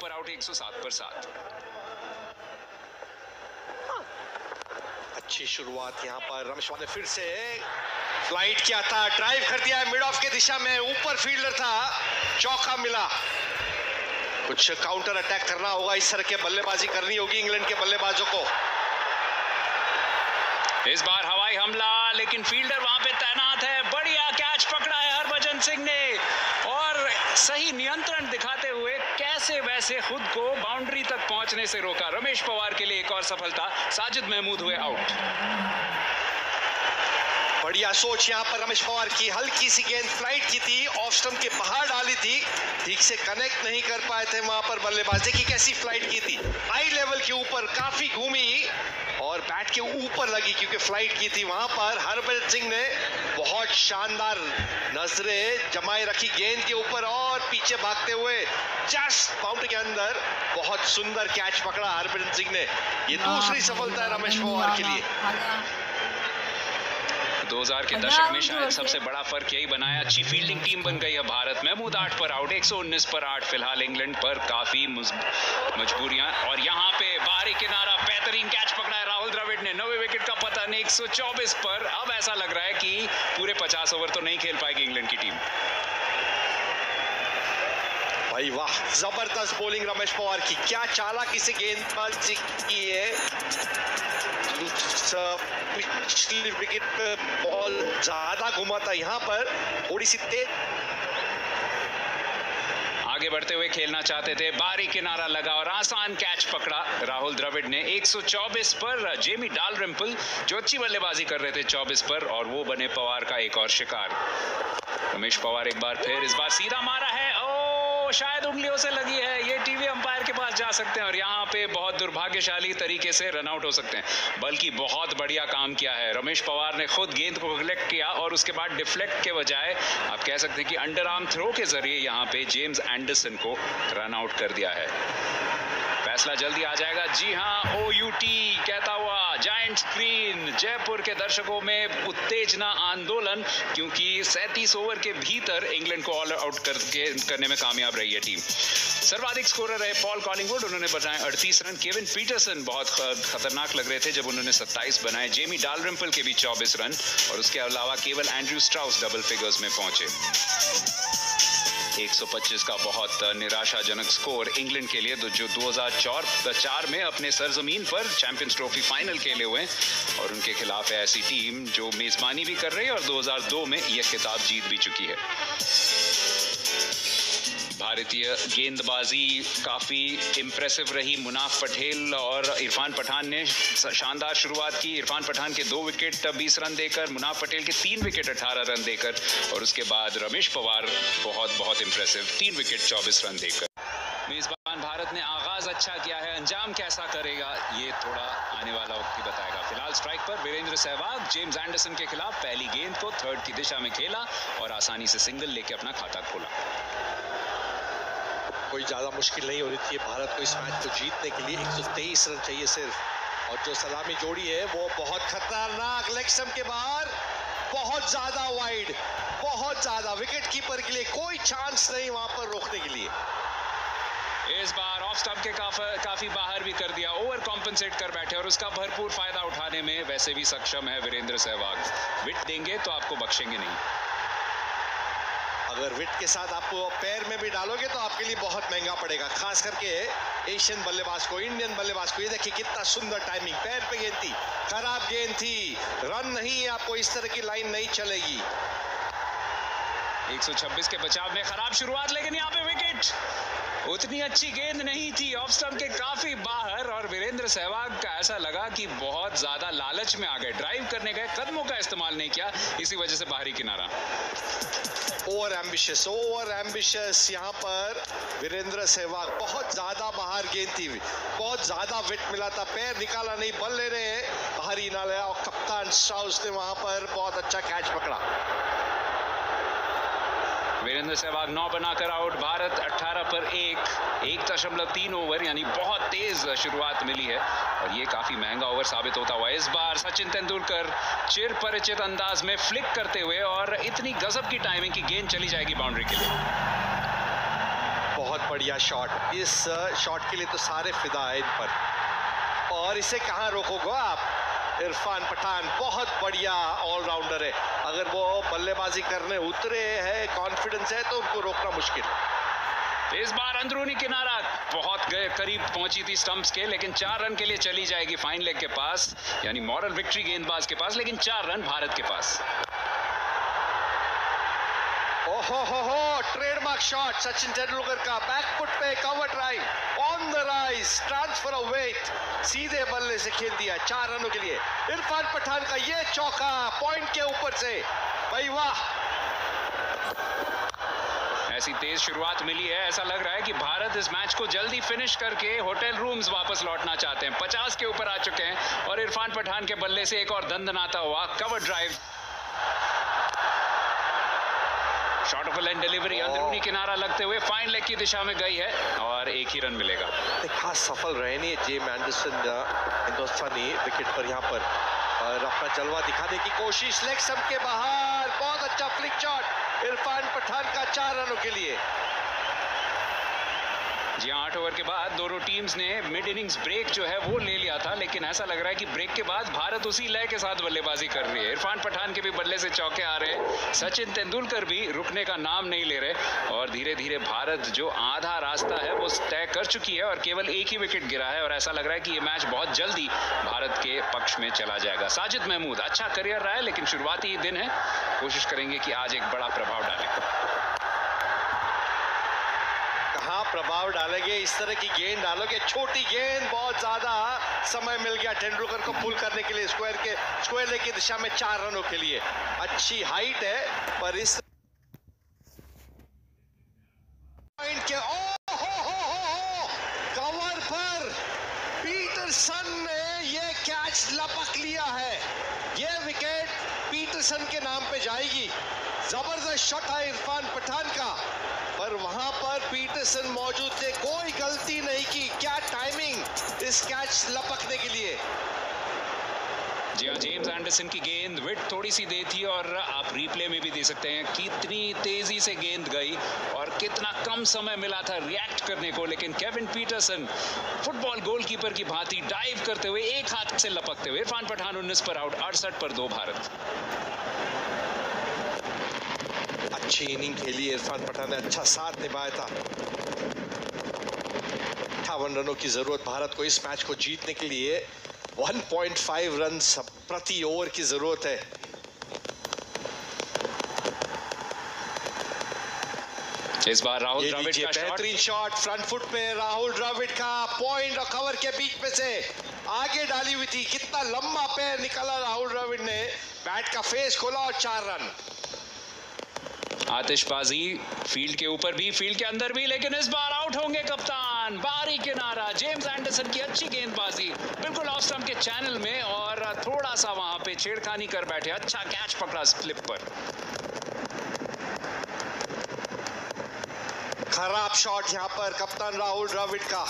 पर आउट 107 पर 7। अच्छी शुरुआत यहाँ पर रमेश पवार ने फिर से फ्लाइट किया था, ड्राइव कर दिया मिड ऑफ के दिशा में, ऊपर फील्डर था, चौका मिला। कुछ काउंटर अटैक करना होगा, इस तरह के बल्लेबाजी करनी होगी इंग्लैंड के बल्लेबाजों को। इस बार हवाई हमला, लेकिन फील्डर वहां पे तैनात है। बढ़िया कैच पकड़ा है हरभजन सिंह ने और सही नियंत्रण दिखाते हुए कैसे वैसे खुद को बाउंड्री तक पहुंचने से रोका। रमेश पवार के लिए एक और सफलता, साजिद महमूद हुए आउट। बढ़िया सोच यहाँ पर रमेश पवार की, हल्की सी गेंद फ्लाइट की थी, ऑफ स्टंप के बाहर डाली थी, ठीक से कनेक्ट नहीं कर पाए थे वहां पर बल्लेबाज। देखिए कैसी फ्लाइट की थी, हाई लेवल के ऊपर काफी घूमी और बैट के ऊपर लगी क्योंकि फ्लाइट की थी वहां पर। हरभजन सिंह ने बहुत शानदार नजरें जमाए रखी गेंद के ऊपर और पीछे भागते हुए जस्ट बाउंड्री के अंदर बहुत सुंदर कैच पकड़ा हरभजन सिंह ने। ये दूसरी सफलता है रमेश पवार के लिए। 2000 के दशक में शायद सबसे बड़ा फर्क यही बनाया, अच्छी फील्डिंग टीम बन गई है भारत। महमूद 8 पर आउट 119 पर 8। फिलहाल इंग्लैंड पर काफी मजबूरियां और यहाँ पे बाहरी किनारा, बेहतरीन कैच पकड़ा है राहुल द्रविड़ ने। 90 विकेट का पतन 124 पर। अब ऐसा लग रहा है कि पूरे 50 ओवर तो नहीं खेल पाएगी इंग्लैंड की टीम। भाई वाह, जबरदस्त बॉलिंग रमेश पवार की, क्या चालाकी से गेंदबाजी की है। पिछली विकेट पे बॉल ज्यादा घुमा था, यहाँ पर थोड़ी सी तेज। आगे बढ़ते हुए खेलना चाहते थे, बाहरी किनारा लगा और आसान कैच पकड़ा राहुल द्रविड़ ने। 124 पर जेमी डालरिम्पल जो अच्छी बल्लेबाजी कर रहे थे 24 पर, और वो बने पवार का एक और शिकार। रमेश पवार एक बार फिर, इस बार सीधा मारा है, शायद उंगलियों से लगी है। ये टीवी अंपायर के पास जा सकते हैं और यहाँ पे बहुत दुर्भाग्यशाली तरीके से रन आउट हो सकते हैं। बल्कि बहुत बढ़िया काम किया है रमेश पवार ने, खुद गेंद को कलेक्ट किया और उसके बाद डिफ्लेक्ट के बजाय आप कह सकते हैं कि अंडर आर्म थ्रो के जरिए यहाँ पे जेम्स एंडरसन को रन आउट कर दिया है। फैसला जल्दी आ जाएगा। जी हाँ, OUT कहता हुआ जायंट स्क्रीन, जयपुर के दर्शकों में उत्तेजना आंदोलन, क्योंकि 37 ओवर के भीतर इंग्लैंड को ऑल आउट करने में कामयाब रही है टीम। सर्वाधिक स्कोरर रहे पॉल कॉलिंगवुड, उन्होंने बनाए 38 रन। केविन पीटरसन बहुत खतरनाक लग रहे थे जब उन्होंने 27 बनाए। जेमी डालरिम्पल के भी 24 रन और उसके अलावा केवल एंड्रयू स्ट्राउस डबल फिगर्स में पहुंचे। 125 का बहुत निराशाजनक स्कोर इंग्लैंड के लिए, जो 2004 में अपने सरजमीन पर चैंपियंस ट्रॉफी फाइनल खेले हुए और उनके खिलाफ है ऐसी टीम जो मेजबानी भी कर रही है और 2002 में यह खिताब जीत भी चुकी है। भारतीय गेंदबाजी काफी इम्प्रेसिव रही। मुनाफ पटेल और इरफान पठान ने शानदार शुरुआत की। इरफान पठान के 2 विकेट 20 रन देकर, मुनाफ पटेल के 3 विकेट 18 रन देकर, और उसके बाद रमेश पवार बहुत इम्प्रेसिव 3 विकेट 24 रन देकर। मेजबान भारत ने आगाज अच्छा किया है, अंजाम कैसा करेगा ये थोड़ा आने वाला वक्त ही बताएगा। फिलहाल स्ट्राइक पर वीरेंद्र सहवाग जेम्स एंडरसन के खिलाफ पहली गेंद को थर्ड की दिशा में खेला और आसानी से सिंगल लेके अपना खाता खोला। कोई ज्यादा मुश्किल नहीं हो रही थी भारत को इस मैच को जीतने के लिए। 123 रन चाहिए सिर्फ, और जो सलामी जोड़ी है वो बहुत खतरनाक, लेग स्टंप के बाहर, बहुत ज्यादा वाइड, बहुत ज्यादा, विकेट कीपर के लिए कोई चांस नहीं वहां पर रोकने के लिए। इस बार ऑफ स्टंप के काफी बाहर भी कर दिया, ओवर कॉम्पेंसेट कर बैठे और उसका भरपूर फायदा उठाने में वैसे भी सक्षम है वीरेंद्र सहवाग। विट देंगे तो आपको बख्शेंगे नहीं। अगर विट के साथ आप पैर में भी डालोगे तो आपके लिए बहुत महंगा पड़ेगा, खास करके एशियन बल्लेबाज को, इंडियन बल्लेबाज को। ये देखिए कितना सुंदर टाइमिंग, पैर पे गेंद थी, खराब गेंद थी, रन नहीं, आपको इस तरह की लाइन नहीं चलेगी। 126 के बचाव में खराब शुरुआत, लेकिन यहाँ पे विकेट, उतनी अच्छी गेंद नहीं थी, ऑफ स्टंप के काफी बाहर, और वीरेंद्र सहवाग का ऐसा लगा कि बहुत ज्यादा लालच में आ गए, ड्राइव करने गए, कदमों का इस्तेमाल नहीं किया, इसी वजह से बाहरी किनारा। ओवर एम्बिशियस यहाँ पर वीरेंद्र सहवाग, बहुत ज्यादा बाहर गेंद थी, बहुत ज्यादा विट मिला था, पैर निकाला नहीं, बल ले रहे हैं, बाहरी ना लिया, और कप्तान स्ट्राउस ने वहां पर बहुत अच्छा कैच पकड़ा। वीरेंद्र सहवाग 9 बनाकर आउट। भारत 18 पर 1.3 ओवर, यानी बहुत तेज शुरुआत मिली है और ये काफी महंगा ओवर साबित होता हुआ। इस बार सचिन तेंदुलकर चिर परिचित अंदाज में फ्लिक करते हुए, और इतनी गजब की टाइमिंग की गेंद चली जाएगी बाउंड्री के लिए। बहुत बहुत बढ़िया शॉट। इस शॉट के लिए तो सारे फिदा है इन पर, और इसे कहां रोकोगे आप। इरफान पठान बहुत बढ़िया ऑलराउंडर है, अगर वो बल्लेबाजी करने उतरे हैं, कॉन्फिडेंस है, तो उनको रोकना मुश्किल। इस बार अंदरूनी किनारा बहुत करीब पहुंची थी स्टंप्स के, लेकिन 4 रन के लिए चली जाएगी फाइन लेग के पास, यानी मॉरल विक्ट्री गेंदबाज के पास, लेकिन 4 रन भारत के पास। ओहो, ट्रेडमार्क शॉट सचिन तेंदुलकर का, बैकफुट पे cover drive on the rise, transfer of weight, सीधे बल्ले से खेल दिया 4 रनों के लिए। इरफान पठान का ये चौका पॉइंट के ऊपर से, भाई वाह। ऐसी तेज शुरुआत मिली है, ऐसा लग रहा है कि भारत इस मैच को जल्दी फिनिश करके होटल रूम्स वापस लौटना चाहते हैं। 50 के ऊपर आ चुके हैं और इरफान पठान के बल्ले से एक और दंदनाता हुआ cover drive, short of length delivery, अंदरूनी किनारा लगते हुए फाइन लेग की दिशा में गई है और 1 ही रन मिलेगा। खास सफल रहे नहीं जेम एंडरसन हिंदुस्तानी विकेट पर, यहाँ पर और अपना जलवा दिखाने की कोशिश, लेग स्टंप के बाहर, बहुत अच्छा फ्लिक शॉट इरफान पठान का 4 रनों के लिए। जी 8 ओवर के बाद दोनों टीम्स ने मिड इनिंग्स ब्रेक जो है वो ले लिया था, लेकिन ऐसा लग रहा है कि ब्रेक के बाद भारत उसी लय के साथ बल्लेबाजी कर रही है। इरफान पठान के भी बल्ले से चौके आ रहे हैं, सचिन तेंदुलकर भी रुकने का नाम नहीं ले रहे और धीरे धीरे भारत जो आधा रास्ता है वो तय कर चुकी है और केवल 1 ही विकेट गिरा है और ऐसा लग रहा है कि ये मैच बहुत जल्दी भारत के पक्ष में चला जाएगा। साजिद महमूद अच्छा करियर रहा है, लेकिन शुरुआती ही दिन है, कोशिश करेंगे कि आज एक बड़ा प्रभाव डालें। प्रभाव डालेंगे, इस तरह की गेंद डालोगे, छोटी गेंद, बहुत ज्यादा समय मिल गया तेंदुलकर को पुल करने के लिए स्क्वायर लेग की दिशा में 4 रनों के लिए। अच्छी हाइट है पर इस पॉइंट के कवर पर पीटरसन ने ये कैच लपक लिया है। ये विकेट पीटरसन के नाम पे जाएगी। जबरदस्त शॉट है इरफान पठान का, पर वहां पर पीटरसन मौजूद थे, कोई गलती नहीं की। क्या टाइमिंग इस कैच लपकने के लिए। जी हाँ, जेम्स एंडरसन की गेंद विड्थ थोड़ी सी दे थी और आप रिप्ले में भी दे सकते हैं कितनी तेजी से गेंद गई और कितना कम समय मिला था रिएक्ट करने को, लेकिन केविन पीटरसन फुटबॉल गोलकीपर की भांति डाइव करते हुए एक हाथ से लपकते हुए। इरफान पठान 19 पर आउट, 68 पर 2 भारत। अच्छी इनिंग खेली इरफान पठान ने, अच्छा साथ निभाया था। 58 रनों की जरूरत भारत को इस मैच को जीतने के लिए, 1.5 रन प्रति ओवर की जरूरत है। इस बार राहुल द्रविड़ का बेहतरीन शॉट फ्रंट फुट पे, राहुल द्रविड़ का पॉइंट और कवर के बीच में से आगे डाली हुई थी। कितना लंबा पैर निकाला राहुल द्रविड़ ने, बैट का फेस खोला और 4 रन। आतिशबाजी फील्ड के ऊपर भी, फील्ड के अंदर भी, लेकिन इस बार आउट होंगे कप्तान। बाहरी किनारा, जेम्स एंडरसन की अच्छी गेंदबाजी बिल्कुल ऑफ स्टंप के चैनल में और थोड़ा सा वहां पे छेड़खानी कर बैठे, अच्छा कैच पकड़ा स्लिप पर। खराब शॉट यहां पर कप्तान राहुल द्रविड़ का,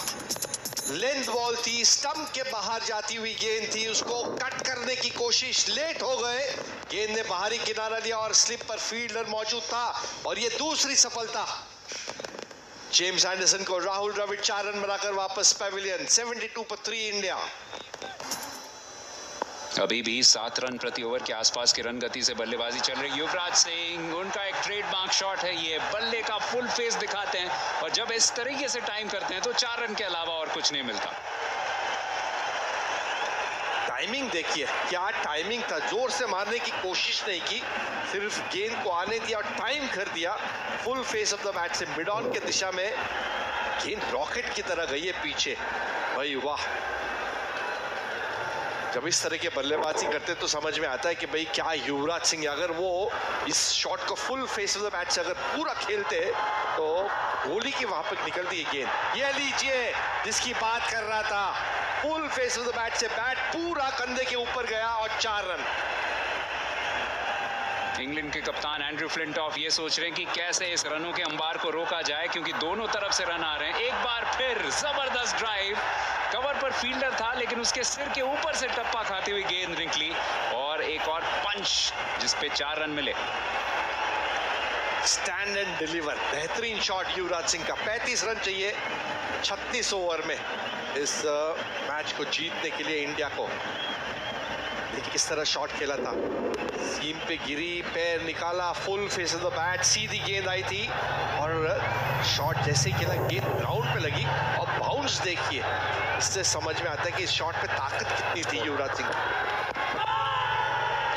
लेंथ बॉल थी, स्टंप के बाहर जाती हुई गेंद थी, उसको कट करने की कोशिश, लेट हो गए, गेंद ने बाहरी किनारा लिया और स्लिप पर फील्डर मौजूद था और ये दूसरी सफलता जेम्स एंडरसन को। राहुल द्रविड़ 4 रन बनाकर वापस पैविलियन, 72 पर 3 इंडिया। अभी भी 7 रन प्रति ओवर के आसपास की रन गति से बल्लेबाजी चल रही। युवराज सिंह, उनका एक ट्रेडमार्क शॉट है ये, बल्ले का फुल फेस दिखाते हैं और जब इस तरीके से टाइम करते हैं तो 4 रन के अलावा और कुछ नहीं मिलता। टाइमिंग देखिए, क्या टाइमिंग था, जोर से मारने की कोशिश नहीं की, सिर्फ गेंद को आने दिया और टाइम कर दिया। Full face of the bat से मिड ऑन की दिशा में गेंद रॉकेट की तरह गई है पीछे। भाई वाह, जब इस तरह के बल्लेबाजी करते तो समझ में आता है कि भाई क्या युवराज सिंह, अगर वो इस शॉट को full face of the bat से अगर पूरा खेलते तो गोली की वहां पर निकलती है गेंद। ये लीजिए जिसकी बात कर रहा था, full face of the bat से बैट पूरा कंधे के ऊपर गया और 4 रन। इंग्लैंड के कप्तान एंड्रू फ्लिंटॉफ ये सोच रहे हैं कि कैसे इस रनों के अंबार को रोका जाए, क्योंकि दोनों तरफ से रन आ रहे हैं। एक बार फिर जबरदस्त ड्राइव, कवर पर फील्डर था लेकिन उसके सिर के ऊपर से टप्पा खाती हुई गेंद निकली और एक और पंच जिस पे 4 रन मिले। स्टैंड एंड डिलीवर, बेहतरीन शॉट युवराज सिंह का। 35 रन चाहिए 36 ओवर में इस मैच को जीतने के लिए इंडिया को। देखिए किस तरह शॉट खेला था, सीम पे गिरी, पैर निकाला, full face of the bat, सीधी गेंद आई थी और शॉट जैसे ही खेला गेंद ग्राउंड पे लगी और बाउंस देखिए, इससे समझ में आता है कि इस शॉट पे ताकत कितनी थी युवराज सिंह।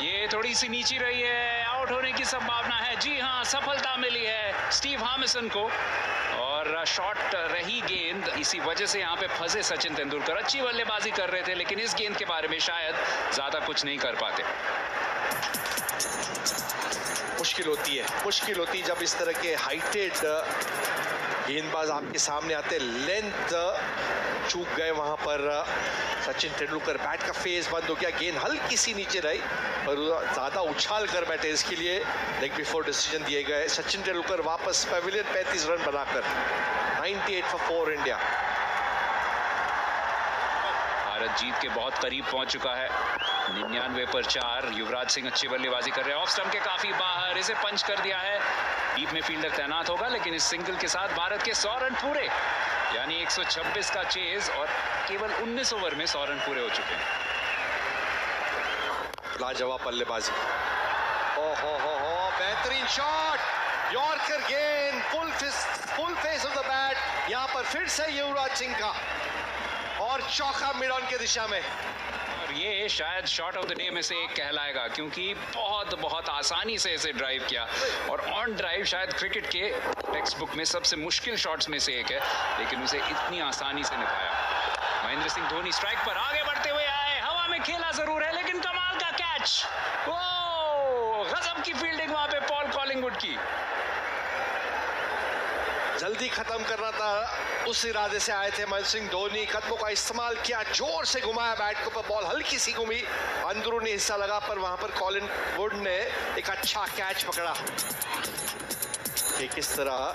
ये थोड़ी सी नीची रही है, आउट होने की संभावना है। जी हाँ, सफलता मिली है स्टीव हामिसन को और शॉट रही गेंद, इसी वजह से यहाँ पे फंसे सचिन तेंदुलकर। अच्छी बल्लेबाजी कर रहे थे लेकिन इस गेंद के बारे में शायद ज्यादा कुछ नहीं कर पाते। मुश्किल होती है जब इस तरह के हाइटेड गेंदबाज आपके सामने आते। लेंथ चूक गए वहां पर सचिन तेंदुलकर, बैट का फेस बंद हो गया, गेंद हल्की सी नीचे रही और ज्यादा उछाल कर बैठे, इसके लिए लेग बिफोर डिसीजन दिए गए। सचिन तेंदुलकर वापस पेविलियन 35 रन बनाकर 98 for 4 इंडिया। भारत जीत के बहुत करीब पहुंच चुका है, 99 पर 4। युवराज सिंह अच्छी बल्लेबाजी कर रहे हैं, ऑफ स्टंप के काफी बाहर, इसे पंच कर दिया है। डीप में फील्डर तैनात होगा लेकिन इस सिंगल के साथ भारत के 100 रन पूरे, यानी 126 का चेज और केवल 19 ओवर में 100 रन पूरे हो चुके हैं। लाजवाब बल्लेबाजी, बेहतरीन शॉट, यॉर्कर गेंद, full face of the bat. यहां पर फिर से युवराज सिंह का और चौका मिड ऑन की दिशा में। और ये शायद शॉट ऑफ द डे में से एक कहलाएगा क्योंकि बहुत आसानी से इसे ड्राइव किया और ऑन ड्राइव शायद क्रिकेट के टेक्स्ट बुक में सबसे मुश्किल शॉट्स में से एक है, लेकिन उसे इतनी आसानी से निभाया। महेंद्र सिंह धोनी स्ट्राइक पर आगे बढ़ते हुए आए, हवा में खेला जरूर है लेकिन कमाल का कैच, ओ गजब की फील्डिंग वहां पे पॉल कॉलिंगवुड की। जल्दी खत्म करना था, उस इरादे से आए थे महेंद्र सिंह धोनी। कदमों का इस्तेमाल किया, जोर से घुमाया बैट को, पर बॉल हल्की सी घूमी, अंदरूनी हिस्सा लगा, पर वहां पर कॉलिंगवुड ने एक अच्छा कैच पकड़ा। किस तरह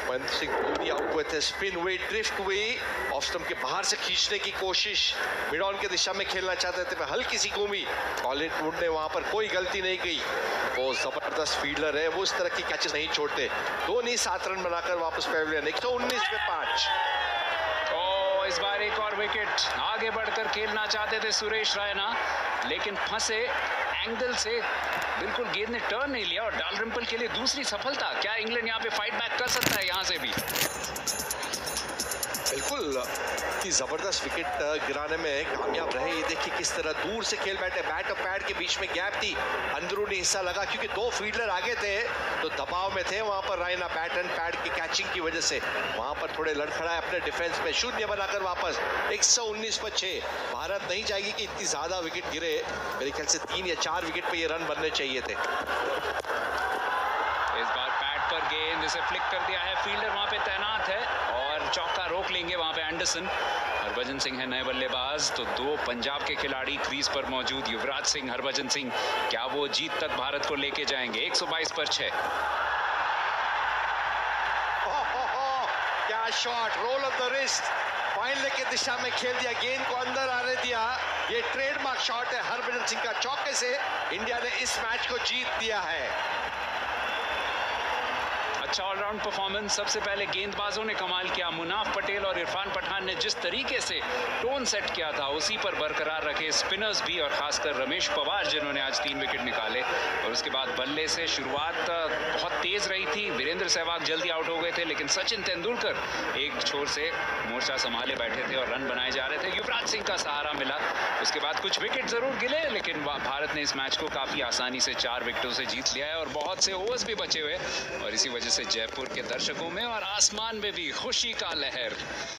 महेंद्र सिंह धोनी आउट हुए थे, स्पिन हुई, ड्रिफ्ट हुई, ऑफ स्टंप के बाहर से खींचने की कोशिश, मिड ऑन की दिशा में खेलना चाहते थे, पर हल्की सी घूमी। कॉलिंगवुड ने वहां पर कोई गलती नहीं की, वो जबरदस्त फील्डर है, वो इस तरह की कैचेस नहीं छोड़ते। धोनी 7 रन बनाकर वापस पेविलियन, 119 पे 5। इस बार एक और विकेट, आगे बढ़कर खेलना चाहते थे सुरेश रैना लेकिन फंसे एंगल से, बिल्कुल गेंद ने टर्न नहीं लिया और डालरिम्पल के लिए दूसरी सफलता। क्या इंग्लैंड यहाँ पे फाइट बैक कर सकता है यहाँ से भी? बिल्कुल, इतनी जबरदस्त विकेट गिराने में कामयाब रहे। ये देखिए किस तरह दूर से खेल बैठे, बैट और पैड के बीच में गैप थी, अंदरूनी हिस्सा लगा क्योंकि 2 फील्डर आगे थे तो दबाव में थे वहां पर रायना, बैट एंड पैड की कैचिंग की वजह से वहां पर थोड़े लड़खड़ाए अपने डिफेंस में, शून्य बनाकर वापस 119 पर 6। भारत नहीं चाहेगी कि इतनी ज्यादा विकेट गिरे, मेरे ख्याल से 3 या 4 विकेट पे ये रन बनने चाहिए थे। इस बार पैड पर गेंद, इसे फ्लिक कर दिया है, फील्डर वहां पे तैनात है और चौका रोक लेंगे वहां पे एंडरसन। हरभजन सिंह है नए बल्लेबाज, तो 2 पंजाब के खिलाड़ी क्रीज पर मौजूद, युवराज सिंह, हरभजन सिंह, क्या वो जीत तक भारत को लेके जाएंगे? 122 पर 6। क्या shot, roll of the wrist, fine leg की दिशा में खेल दिया, गेंद को अंदर आने दिया। ये ट्रेडमार्क शॉट है हरभजन सिंह का, चौके से इंडिया ने इस मैच को जीत दिया है। अच्छा ऑलराउंड परफॉर्मेंस, सबसे पहले गेंदबाजों ने कमाल किया। मुनाफ पटेल और इरफान पठान ने जिस तरीके से टोन सेट किया था उसी पर बरकरार रखे स्पिनर्स भी, और खासकर रमेश पवार जिन्होंने आज 3 विकेट निकाले। और उसके बाद बल्ले से शुरुआत बहुत तेज रही थी, वीरेंद्र सहवाग जल्दी आउट हो गए थे लेकिन सचिन तेंदुलकर एक छोर से मोर्चा संभाले बैठे थे और रन बनाए जा रहे थे। युवराज सिंह का सहारा मिला, उसके बाद कुछ विकेट जरूर गिरे लेकिन भारत ने इस मैच को काफी आसानी से 4 विकेटों से जीत लिया है और बहुत से ओवर्स भी बचे हुए और इसी वजह से जयपुर के दर्शकों में और आसमान में भी खुशी का लहर।